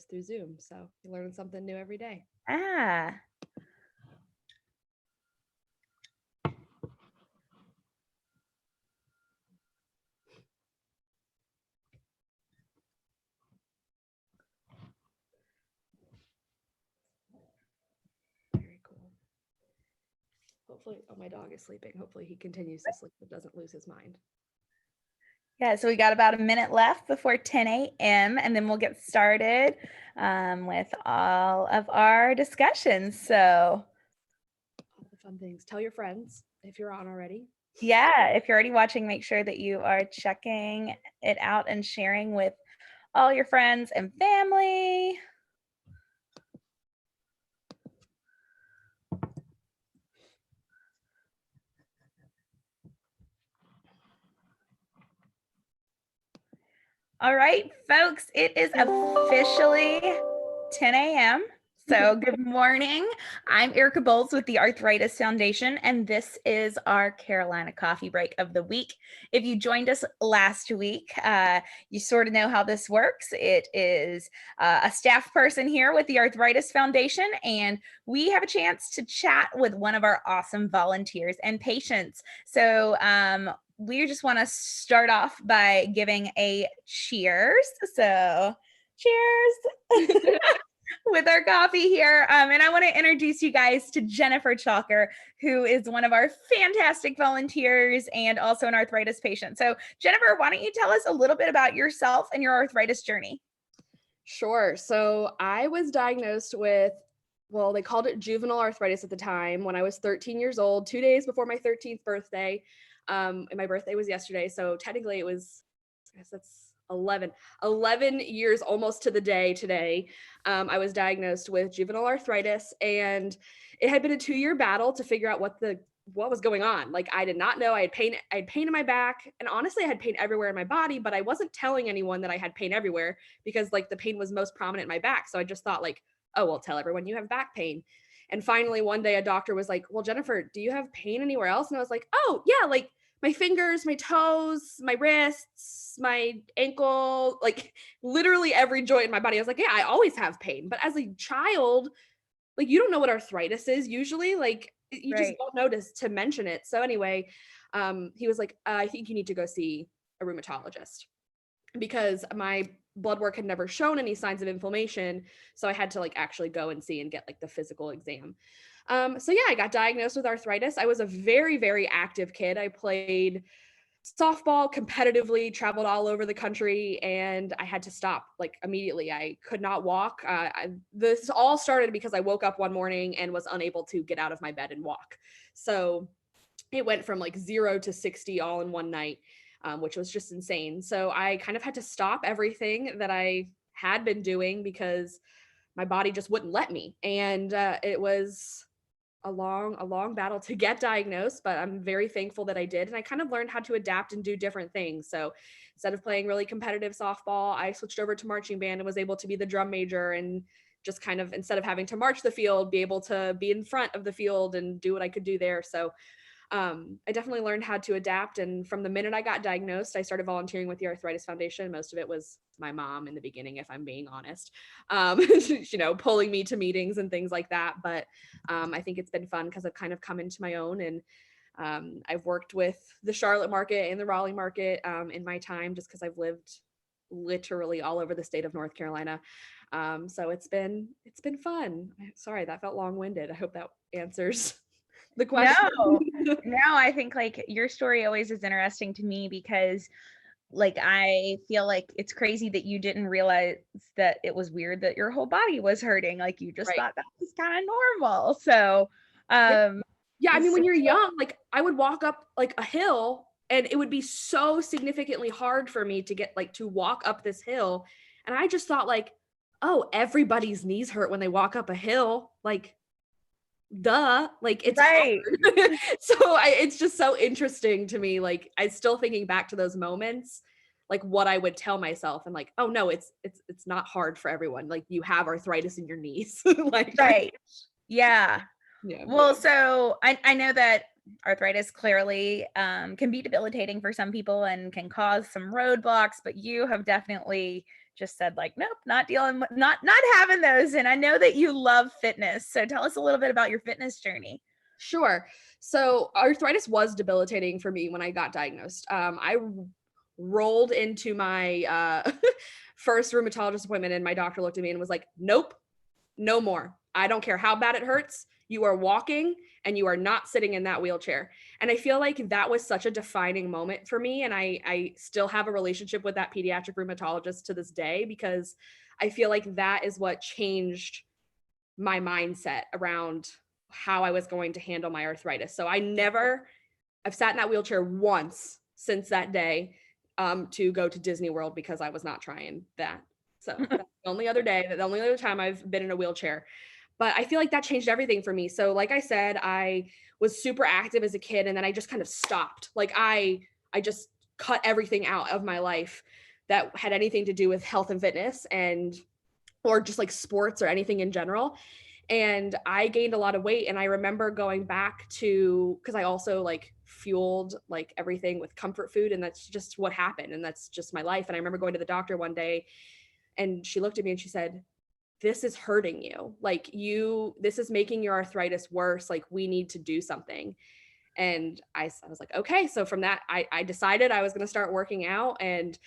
through Zoom. So you learn something new every day. Ah. Very cool. Hopefully, oh, my dog is sleeping. Hopefully he continues to sleep but doesn't lose his mind. Yeah, so we got about a minute left before 10 a.m. and then we'll get started with all of our discussions. So All the fun things. Tell your friends if you're on already. yeah, if you're already watching, make sure that you are checking it out and sharing with all your friends and family. All right, folks, it is officially 10 a.m. So good morning. I'm Erica Bowles with the Arthritis Foundation, and this is our Carolina Coffee Break of the week. If you joined us last week, you sort of know how this works. It is a staff person here with the Arthritis Foundation, and we have a chance to chat with one of our awesome volunteers and patients. So we just want to start off by giving a cheers. So cheers with our coffee here. And I want to introduce you guys to Jennifer Chalker, who is one of our fantastic volunteers and also an arthritis patient. So Jennifer, why don't you tell us a little bit about yourself and your arthritis journey? Sure. So I was diagnosed with, well, they called it juvenile arthritis at the time when I was 13 years old, 2 days before my 13th birthday. And my birthday was yesterday. So technically it was, I guess that's 11 years almost to the day today. I was diagnosed with juvenile arthritis, and it had been a 2-year battle to figure out what was going on. Like, I did not know. I had pain in my back, and honestly I had pain everywhere in my body, but I wasn't telling anyone that I had pain everywhere because like the pain was most prominent in my back. So I just thought like, oh, well, tell everyone you have back pain. And finally one day a doctor was like, well, Jennifer, do you have pain anywhere else? And I was like, oh yeah, like my fingers, my toes, my wrists, my ankle, like literally every joint in my body. I was like, yeah, I always have pain. But as a child, like you don't know what arthritis is usually. Like you just Right. don't notice to mention it. So anyway, he was like, I think you need to go see a rheumatologist because my blood work had never shown any signs of inflammation. So I had to like actually go and see and get like the physical exam. So yeah, I got diagnosed with arthritis. I was a very, very active kid. I played softball competitively, traveled all over the country, and I had to stop like immediately. I could not walk. This all started because I woke up one morning and was unable to get out of my bed and walk. So it went from like 0 to 60 all in one night, which was just insane. So I kind of had to stop everything that I had been doing because my body just wouldn't let me. And it was a long battle to get diagnosed, but I'm very thankful that I did. And I kind of learned how to adapt and do different things. So instead of playing really competitive softball, I switched over to marching band and was able to be the drum major and just kind of, instead of having to march the field, be able to be in front of the field and do what I could do there. So I definitely learned how to adapt. And from the minute I got diagnosed, I started volunteering with the Arthritis Foundation. Most of it was my mom in the beginning, if I'm being honest, pulling me to meetings and things like that. But I think it's been fun because I've kind of come into my own, and I've worked with the Charlotte market and the Raleigh market in my time, just because I've lived literally all over the state of North Carolina. So it's been fun. Sorry, that felt long-winded. I hope that answers the No, question. no, I think like your story always is interesting to me because like I feel like it's crazy that you didn't realize that it was weird that your whole body was hurting. Like you just Right. thought that was kind of normal. So Yeah. um Yeah, I mean, so when you're young, like I would walk up like a hill and it would be so significantly hard for me to get like to walk up this hill. And I just thought like, oh, everybody's knees hurt when they walk up a hill. Like, duh, like it's right. hard. So it's just so interesting to me. Like I still thinking back to those moments, like what I would tell myself and like, oh no, it's not hard for everyone. Like you have arthritis in your knees. Like, Right. Yeah. yeah. Well, so I know that arthritis clearly can be debilitating for some people and can cause some roadblocks, but you have definitely just said like, nope, not dealing with, not having those. And I know that you love fitness. So tell us a little bit about your fitness journey. Sure. So arthritis was debilitating for me when I got diagnosed. I rolled into my first rheumatologist appointment and my doctor looked at me and was like, nope, no more. I don't care how bad it hurts. You are walking and you are not sitting in that wheelchair. And I feel like that was such a defining moment for me. And I still have a relationship with that pediatric rheumatologist to this day, because I feel like that is what changed my mindset around how I was going to handle my arthritis. So I've sat in that wheelchair once since that day, to go to Disney World, because I was not trying that. So that's the only other time I've been in a wheelchair. But I feel like that changed everything for me. So like I said, I was super active as a kid, and then I just kind of stopped. Like I just cut everything out of my life that had anything to do with health and fitness, and or just like sports or anything in general. And I gained a lot of weight. And I remember going back to, because I also like fueled like everything with comfort food, and that's just what happened, and that's just my life. And I remember going to the doctor one day, and she looked at me and she said, this is hurting you. Like this is making your arthritis worse. Like we need to do something. And I was like, okay. So from that, I decided I was going to start working out, and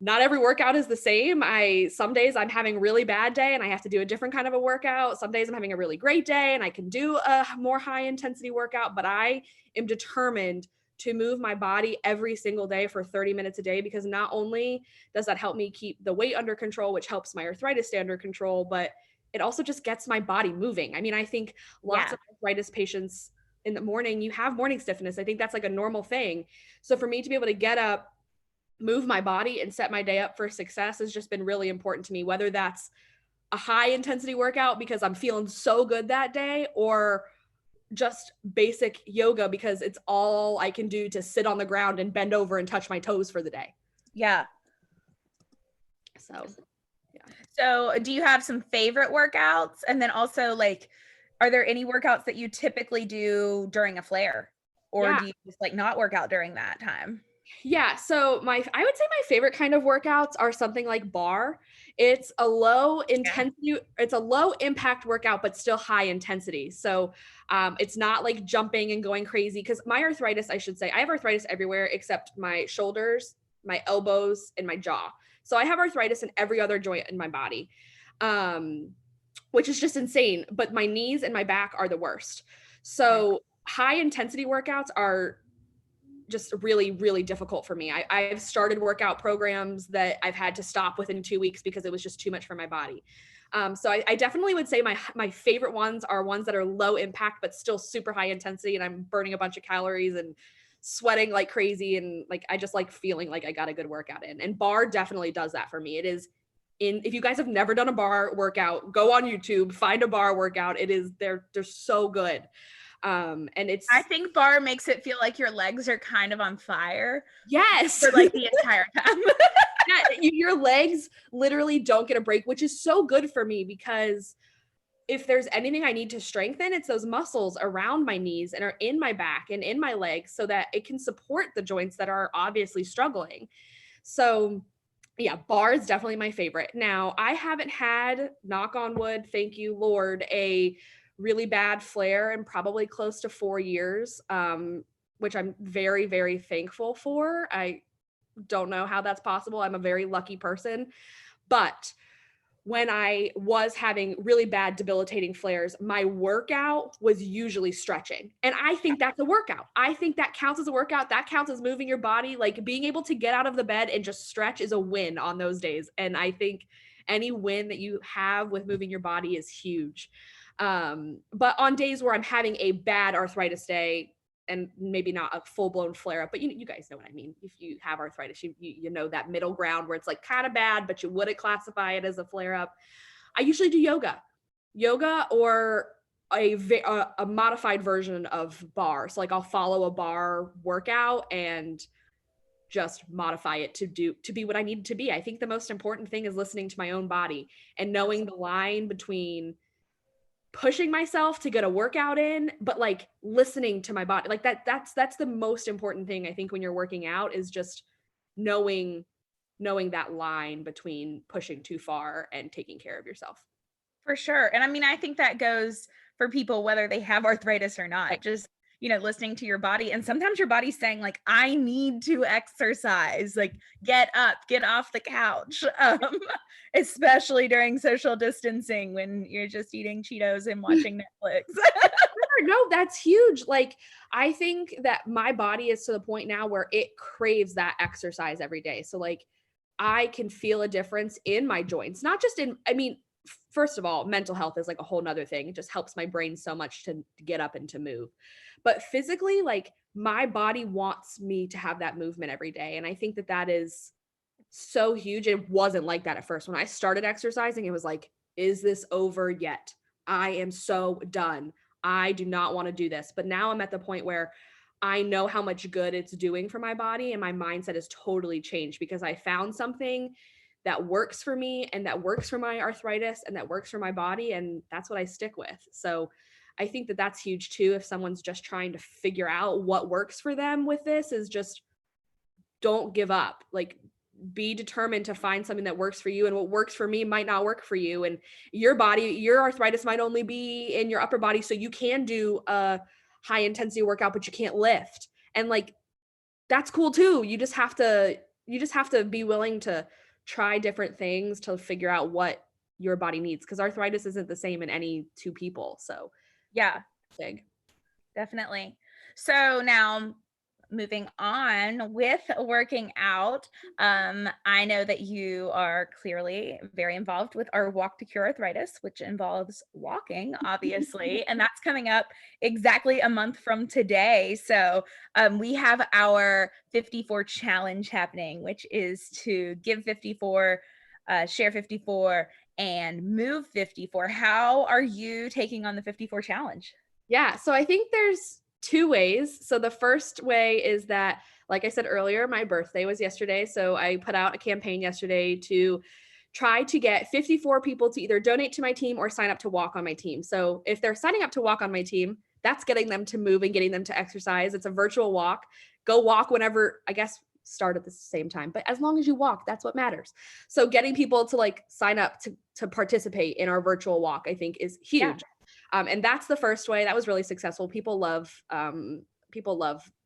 not every workout is the same. Some days I'm having a really bad day and I have to do a different kind of a workout. Some days I'm having a really great day and I can do a more high intensity workout, but I am determined to move my body every single day for 30 minutes a day, because not only does that help me keep the weight under control, which helps my arthritis stay under control, but it also just gets my body moving. I mean, I think lots of arthritis patients in the morning, you have morning stiffness. I think that's like a normal thing. So for me to be able to get up, move my body, and set my day up for success has just been really important to me, whether that's a high intensity workout because I'm feeling so good that day, or just basic yoga because it's all I can do to sit on the ground and bend over and touch my toes for the day. Yeah. So, yeah. So do you have some favorite workouts? And then also, like, are there any workouts that you typically do during a flare, or do you just like not work out during that time? Yeah. So I would say my favorite kind of workouts are something like bar. It's a low intensity, it's a low impact workout, but still high intensity. So it's not like jumping and going crazy, because my arthritis, I should say, I have arthritis everywhere except my shoulders, my elbows, and my jaw. So I have arthritis in every other joint in my body, which is just insane. But my knees and my back are the worst. So high intensity workouts are just really, really difficult for me. I've started workout programs that I've had to stop within 2 weeks because it was just too much for my body. So I definitely would say my favorite ones are ones that are low impact, but still super high intensity. And I'm burning a bunch of calories and sweating like crazy. And like, I just like feeling like I got a good workout in. And bar definitely does that for me. It is if you guys have never done a bar workout, go on YouTube, find a bar workout. They're so good. And I think bar makes it feel like your legs are kind of on fire. Yes. For like the entire time. Yeah, your legs literally don't get a break, which is so good for me, because if there's anything I need to strengthen, it's those muscles around my knees and are in my back and in my legs, so that it can support the joints that are obviously struggling. So yeah, bar is definitely my favorite. Now, I haven't had, knock on wood, thank you, Lord, a really bad flare in probably close to 4 years, which I'm very, very thankful for. I don't know how that's possible. I'm a very lucky person. But when I was having really bad debilitating flares, my workout was usually stretching. And I think that's a workout. I think that counts as a workout. That counts as moving your body. Like being able to get out of the bed and just stretch is a win on those days. And I think any win that you have with moving your body is huge. But on days where I'm having a bad arthritis day, and maybe not a full-blown flare up, but you guys know what I mean. If you have arthritis, you know that middle ground where it's like kind of bad, but you wouldn't classify it as a flare up. I usually do yoga or a modified version of bar. So like I'll follow a bar workout and just modify it to be what I need it to be. I think the most important thing is listening to my own body and knowing the line between pushing myself to get a workout in, but like listening to my body. Like that's the most important thing, I think, when you're working out, is just knowing knowing that line between pushing too far and taking care of yourself. For sure. And I mean, I think that goes for people whether they have arthritis or not. Right. Just, listening to your body. And sometimes your body's saying, like, I need to exercise, like, get up, get off the couch. Especially during social distancing when you're just eating Cheetos and watching Netflix. No, that's huge. Like, I think that my body is to the point now where it craves that exercise every day. So like I can feel a difference in my joints, not just in, I mean, first of all, mental health is like a whole nother thing. It just helps my brain so much to get up and to move. But physically, like my body wants me to have that movement every day. And I think that that is so huge. It wasn't like that at first. When I started exercising, it was like, is this over yet? I am so done. I do not want to do this. But now I'm at the point where I know how much good it's doing for my body, and my mindset has totally changed because I found something that works for me and that works for my arthritis and that works for my body. And that's what I stick with. So I think that that's huge too. If someone's just trying to figure out what works for them with this, is just don't give up. Like, be determined to find something that works for you, and what works for me might not work for you. And your body, your arthritis might only be in your upper body, so you can do a high intensity workout but you can't lift, and like that's cool too. You just have to be willing to try different things to figure out what your body needs, because arthritis isn't the same in any two people. So Yeah. big. Definitely. So now moving on with working out, I know that you are clearly very involved with our Walk to Cure Arthritis, which involves walking, obviously, and that's coming up exactly a month from today. So we have our 54 challenge happening, which is to give 54, share 54, and move 54. How are you taking on the 54 challenge? Yeah, so I think there's two ways. So the first way is that, like I said earlier, my birthday was yesterday. So I put out a campaign yesterday to try to get 54 people to either donate to my team or sign up to walk on my team. So if they're signing up to walk on my team, that's getting them to move and getting them to exercise. It's a virtual walk. Go walk whenever, I guess, start at the same time, but as long as you walk, that's what matters. So getting people to like sign up to participate in our virtual walk, I think, is Yeah. huge. And that's the first way. That was really successful. People love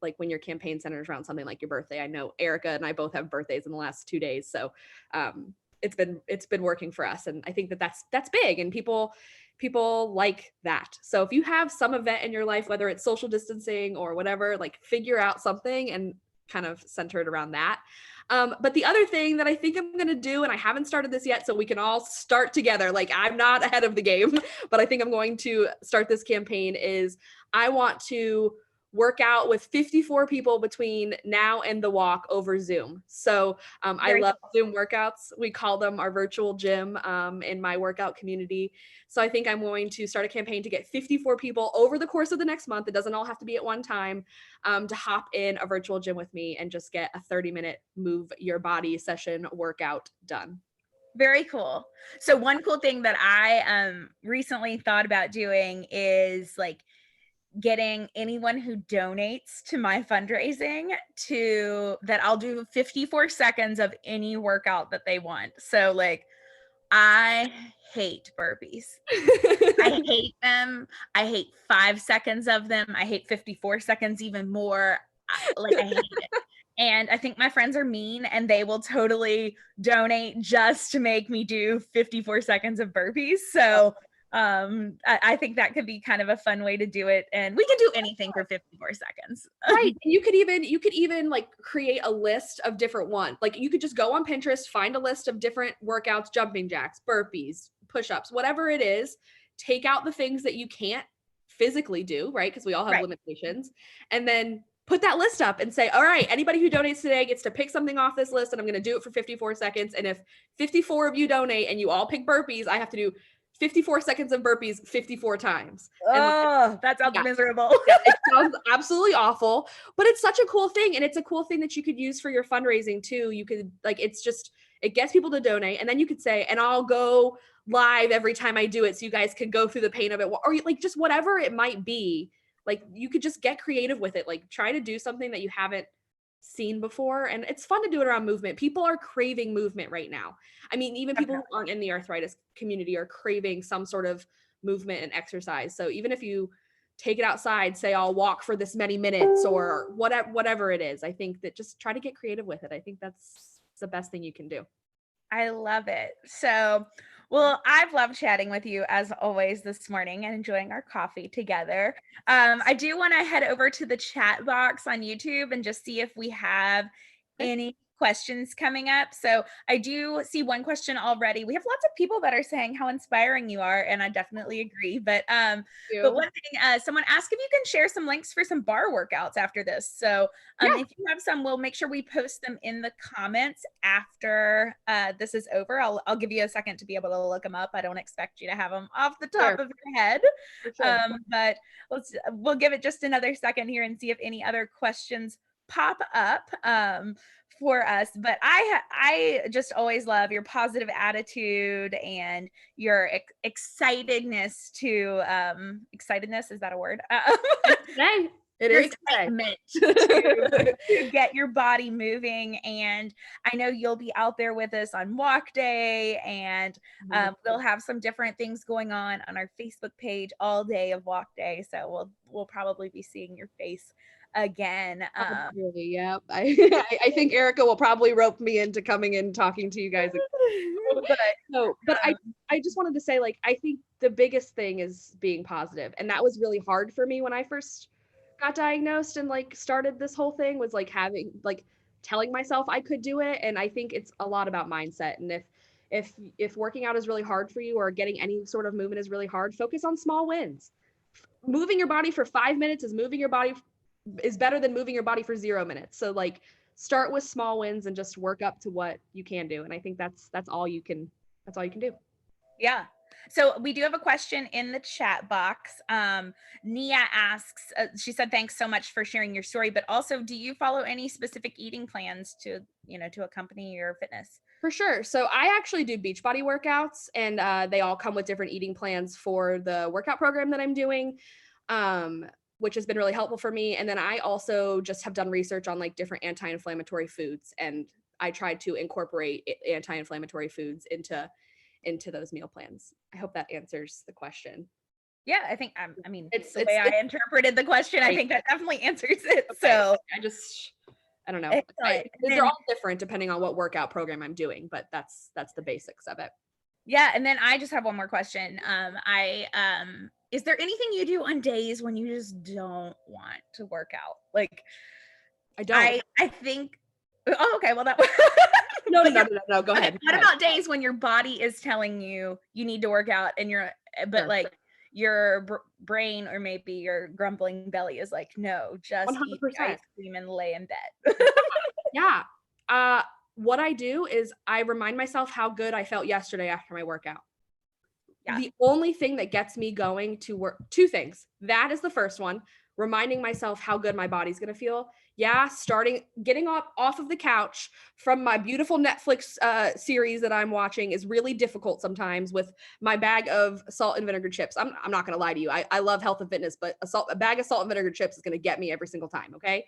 like when your campaign centers around something like your birthday. I know Erica and I both have birthdays in the last 2 days, so it's been working for us, and I think that that's big, and people like that. So if you have some event in your life, whether it's social distancing or whatever, like figure out something and kind of center it around that. But the other thing that I think I'm going to do, and I haven't started this yet, so we can all start together. Like, I'm not ahead of the game, but I think I'm going to start this campaign, is I want to work out with 54 people between now and the walk over Zoom. So I Very love cool. Zoom workouts. We call them our virtual gym in my workout community. So I think I'm going to start a campaign to get 54 people over the course of the next month. It doesn't all have to be at one time, to hop in a virtual gym with me and just get a 30-minute move your body session workout done. Very cool. So one cool thing that I recently thought about doing is like getting anyone who donates to my fundraising to that I'll do 54 seconds of any workout that they want. So like I hate burpees. I hate them. I hate 5 seconds of them. I hate 54 seconds even more. I hate it. And I think my friends are mean and they will totally donate just to make me do 54 seconds of burpees. So I think that could be kind of a fun way to do it. And we can do anything for 54 seconds. Right. And you could even like create a list of different ones. Like you could just go on Pinterest, find a list of different workouts, jumping jacks, burpees, push-ups, whatever it is. Take out the things that you can't physically do, right? Because we all have Right. limitations. And then put that list up and say, all right, anybody who donates today gets to pick something off this list, and I'm going to do it for 54 seconds. And if 54 of you donate and you all pick burpees, I have to do 54 seconds of burpees 54 times. And Oh, that sounds yeah. miserable. Yeah, it sounds absolutely awful, but it's such a cool thing. And it's a cool thing that you could use for your fundraising too. You could like, it gets people to donate, and then you could say, and I'll go live every time I do it. So you guys can go through the pain of it, or like just whatever it might be. Like you could just get creative with it. Like try to do something that you haven't seen before. And it's fun to do it around movement. People are craving movement right now. I mean, even people who aren't in the arthritis community are craving some sort of movement and exercise. So even if you take it outside, say I'll walk for this many minutes or whatever it is, I think that just try to get creative with it. I think that's the best thing you can do. I love it. So, well, I've loved chatting with you as always this morning and enjoying our coffee together. I do want to head over to the chat box on YouTube and just see if we have any questions coming up. So I do see one question already. We have lots of people that are saying how inspiring you are, and I definitely agree. But one thing, someone asked if you can share some links for some bar workouts after this. So if you have some, we'll make sure we post them in the comments after this is over. I'll give you a second to be able to look them up. I don't expect you to have them off the top of your head, but we'll give it just another second here and see if any other questions pop up for us. But I just always love your positive attitude and your excitedness to excitedness, is that a word? It your is excitement to get your body moving. And I know you'll be out there with us on walk day, and we'll have some different things going on our Facebook page all day of walk day. So we'll probably be seeing your face again. Really, yeah. I think Erica will probably rope me into coming in talking to you guys. But I just wanted to say, like, I think the biggest thing is being positive, and that was really hard for me when I first got diagnosed and like started this whole thing, was like having like telling myself I could do it. And I think it's a lot about mindset. And if working out is really hard for you, or getting any sort of movement is really hard, focus on small wins. Moving your body for 5 minutes is better than moving your body for 0 minutes. So like start with small wins and just work up to what you can do. And I think that's all you can do. Yeah. So we do have a question in the chat box. Nia asks, she said, thanks so much for sharing your story, but also, do you follow any specific eating plans to accompany your fitness? For sure. So I actually do Beachbody workouts, and they all come with different eating plans for the workout program that I'm doing, which has been really helpful for me. And then I also just have done research on like different anti-inflammatory foods, and I tried to incorporate anti-inflammatory foods into those meal plans. I hope that answers the question. Yeah, I think, I mean, it's the way I interpreted the question, I think that definitely answers it. Okay. So I don't know. They're all different depending on what workout program I'm doing, but that's the basics of it. Yeah. And then I just have one more question. Is there anything you do on days when you just don't want to work out? Like, I don't. I think, oh, okay. Well, that No, go ahead. What about days when your body is telling you need to work out, and like your brain or maybe your grumbling belly is like, no, just 100%. Eat ice cream and lay in bed? Yeah. What I do is I remind myself how good I felt yesterday after my workout. Yeah. The only thing that gets me going to work, two things. That is the first one, reminding myself how good my body's going to feel. Yeah, getting off of the couch from my beautiful Netflix series that I'm watching is really difficult sometimes with my bag of salt and vinegar chips. I'm not going to lie to you. I love health and fitness, but a bag of salt and vinegar chips is going to get me every single time, okay?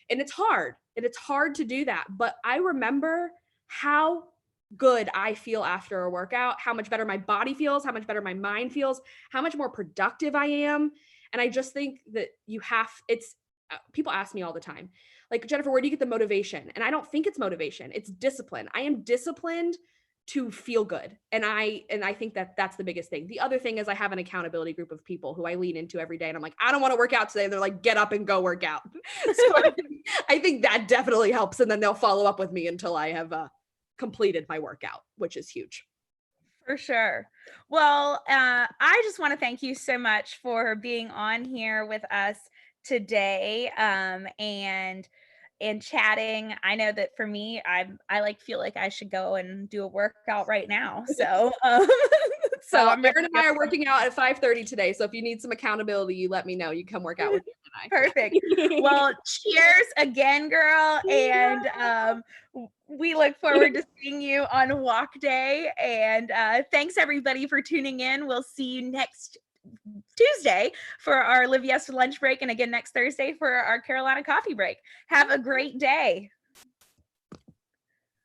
And it's hard. And it's hard to do that. But I remember how good I feel after a workout, how much better my body feels, how much better my mind feels, how much more productive I am. And I just think that people ask me all the time, like, Jennifer, where do you get the motivation? And I don't think it's motivation. It's discipline. I am disciplined to feel good. And I think that that's the biggest thing. The other thing is I have an accountability group of people who I lean into every day. And I'm like, I don't want to work out today. And they're like, get up and go work out. So I think that definitely helps. And then they'll follow up with me until I have completed my workout, which is huge. For sure. Well, I just want to thank you so much for being on here with us today, and chatting. I know that for me, I like feel like I should go and do a workout right now. So so Aaron and I are working out at 5:30 today. So if you need some accountability, you let me know. You come work out with me and I. Perfect. Well, cheers again, girl. And we look forward to seeing you on walk day. And thanks everybody for tuning in. We'll see you next Tuesday for our Live Yes lunch break, and again next Thursday for our Carolina coffee break. Have a great day.